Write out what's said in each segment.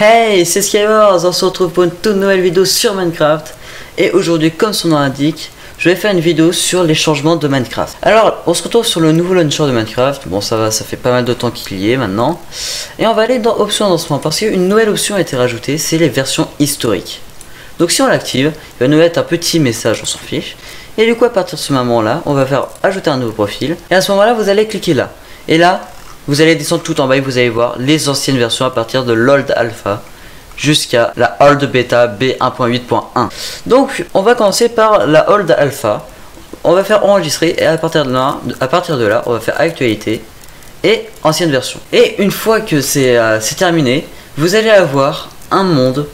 Hey, c'est Skywars, on se retrouve pour une toute nouvelle vidéo sur Minecraft. Et aujourd'hui, comme son nom l'indique, je vais faire une vidéo sur les changements de Minecraft. Alors, on se retrouve sur le nouveau launcher de Minecraft. Bon, ça va, ça fait pas mal de temps qu'il y est maintenant. Et on va aller dans options lancement, parce qu'une nouvelle option a été rajoutée, c'est les versions historiques. Donc si on l'active, il va nous mettre un petit message, on s'en fiche. Et du coup, à partir de ce moment-là, on va faire ajouter un nouveau profil. Et à ce moment-là, vous allez cliquer là. Et là, vous allez descendre tout en bas et vous allez voir les anciennes versions à partir de l'Old Alpha jusqu'à la Old Beta B1.8.1. Donc on va commencer par la Old Alpha. On va faire enregistrer et à partir de là, on va faire actualité et ancienne version. Et une fois que c'est terminé, vous allez avoir un monde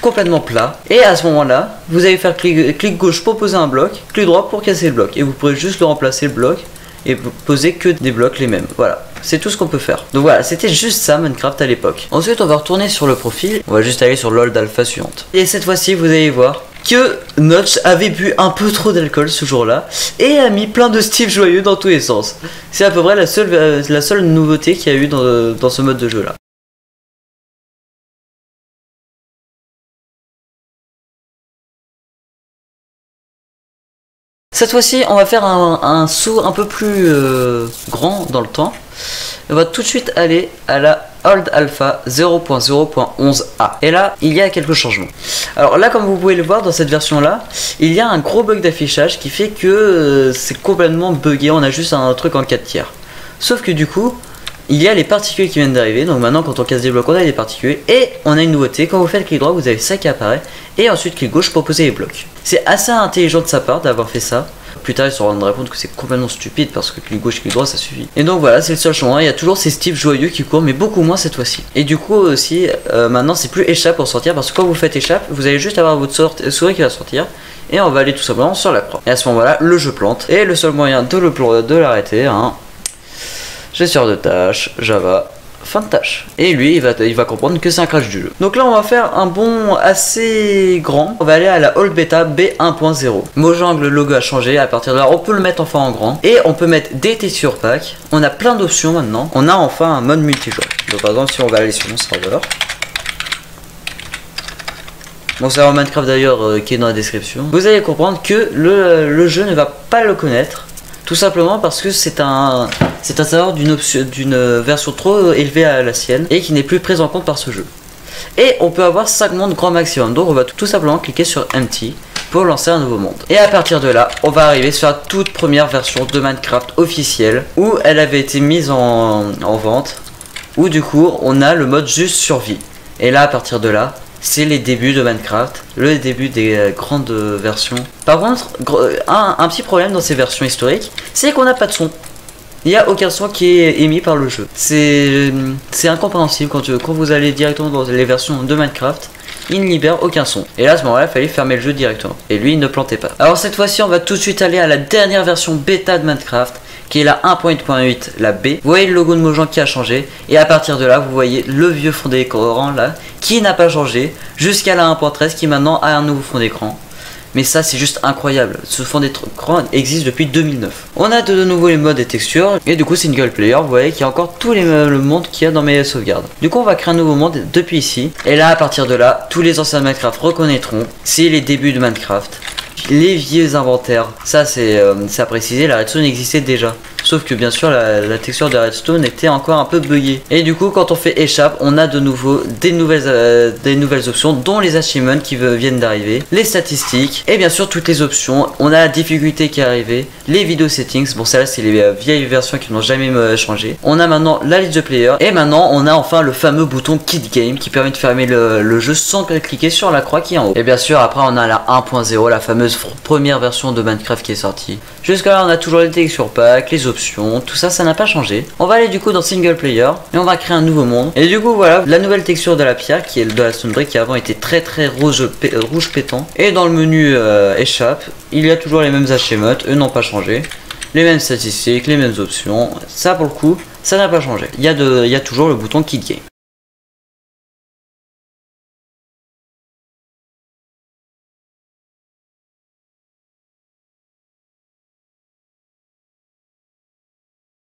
complètement plat. Et à ce moment-là, vous allez faire clic gauche pour poser un bloc, clic droit pour casser le bloc. Et vous pourrez juste le remplacer le bloc et poser que des blocs les mêmes. Voilà. C'est tout ce qu'on peut faire. Donc voilà, c'était juste ça Minecraft à l'époque. Ensuite, on va retourner sur le profil. On va juste aller sur l'Old Alpha suivante. Et cette fois-ci, vous allez voir que Notch avait bu un peu trop d'alcool ce jour-là et a mis plein de Steve joyeux dans tous les sens. C'est à peu près la seule nouveauté qu'il y a eu dans ce mode de jeu-là. Cette fois-ci, on va faire un saut un peu plus grand dans le temps. On va tout de suite aller à la Old Alpha 0.0.11a. Et là, il y a quelques changements. Alors là, comme vous pouvez le voir dans cette version-là, il y a un gros bug d'affichage qui fait que c'est complètement buggé. On a juste un truc en 4 tiers. Sauf que du coup, il y a les particules qui viennent d'arriver. Donc maintenant, quand on casse des blocs, on a des particules. Et on a une nouveauté. Quand vous faites clic droit, vous avez ça qui apparaît. Et ensuite, clic gauche pour poser les blocs. C'est assez intelligent de sa part d'avoir fait ça. Plus tard, ils se rendront compte que c'est complètement stupide parce que clic gauche, clic droit, ça suffit. Et donc voilà, c'est le seul changement. Il y a toujours ces Steve joyeux qui courent, mais beaucoup moins cette fois-ci. Et du coup aussi, maintenant, c'est plus échappe pour sortir parce que quand vous faites échappe, vous allez juste avoir votre souris qui va sortir. Et on va aller tout simplement sur la croix. Et à ce moment-là, le jeu plante. Et le seul moyen de l'arrêter, gestion de tâches, Java. Fin de tâche. Et lui, il va comprendre que c'est un crash du jeu. Donc là, on va faire un bond assez grand. On va aller à la Old Beta B1.0. Mojang, le logo a changé. À partir de là, on peut le mettre enfin en grand. Et on peut mettre des texture pack. On a plein d'options maintenant. On a enfin un mode multijoueur. Donc par exemple, si on va aller sur mon serveur. Mon serveur Minecraft d'ailleurs qui est dans la description. Vous allez comprendre que le jeu ne va pas le connaître. Tout simplement parce que c'est un serveur d'une version trop élevée à la sienne et qui n'est plus prise en compte par ce jeu. Et on peut avoir 5 mondes grand maximum. Donc on va tout simplement cliquer sur Empty pour lancer un nouveau monde. Et à partir de là, on va arriver sur la toute première version de Minecraft officielle où elle avait été mise en vente. Où du coup on a le mode juste survie. Et là à partir de là, c'est les débuts de Minecraft, le début des grandes versions. Par contre, un petit problème dans ces versions historiques, c'est qu'on n'a pas de son. Il n'y a aucun son qui est émis par le jeu. C'est incompréhensible quand vous allez directement dans les versions de Minecraft, il ne libère aucun son. Et là, à ce moment-là, il fallait fermer le jeu directement. Et lui, il ne plantait pas. Alors cette fois-ci, on va tout de suite aller à la dernière version bêta de Minecraft, qui est la 1.8.8, la B. Vous voyez le logo de Mojang qui a changé. Et à partir de là, vous voyez le vieux fond d'écran là, qui n'a pas changé, jusqu'à la 1.13 qui maintenant a un nouveau fond d'écran. Mais ça, c'est juste incroyable. Ce fond d'écran existe depuis 2009. On a de nouveau les modes et textures. Et du coup, single player, vous voyez qu'il y a encore tous le monde qu'il y a dans mes sauvegardes. Du coup, on va créer un nouveau monde depuis ici. Et là, à partir de là, tous les anciens Minecraft reconnaîtront. C'est les débuts de Minecraft. Les vieux inventaires, ça c'est à préciser, la redstone existait déjà. Sauf que bien sûr la texture de redstone était encore un peu buggée. Et du coup quand on fait échappe, on a de nouveau des nouvelles options, dont les achievements qui viennent d'arriver, les statistiques et bien sûr toutes les options. On a la difficulté qui est arrivée, les vidéo settings, bon ça là c'est les vieilles versions qui n'ont jamais changé. On a maintenant la liste de players et maintenant on a enfin le fameux bouton Quit Game qui permet de fermer le jeu sans cliquer sur la croix qui est en haut. Et bien sûr après on a la 1.0, la fameuse première version de Minecraft qui est sortie. Jusqu'à là on a toujours les texture pack, les options, tout ça, ça n'a pas changé. On va aller du coup dans single player et on va créer un nouveau monde. Et du coup voilà, la nouvelle texture de la pierre qui est de la stone brick qui avant était très rouge pétant. Et dans le menu échappe, il y a toujours les mêmes achievements, eux n'ont pas changé. Les mêmes statistiques, les mêmes options, ça pour le coup, ça n'a pas changé. Il y a toujours le bouton Quit Game.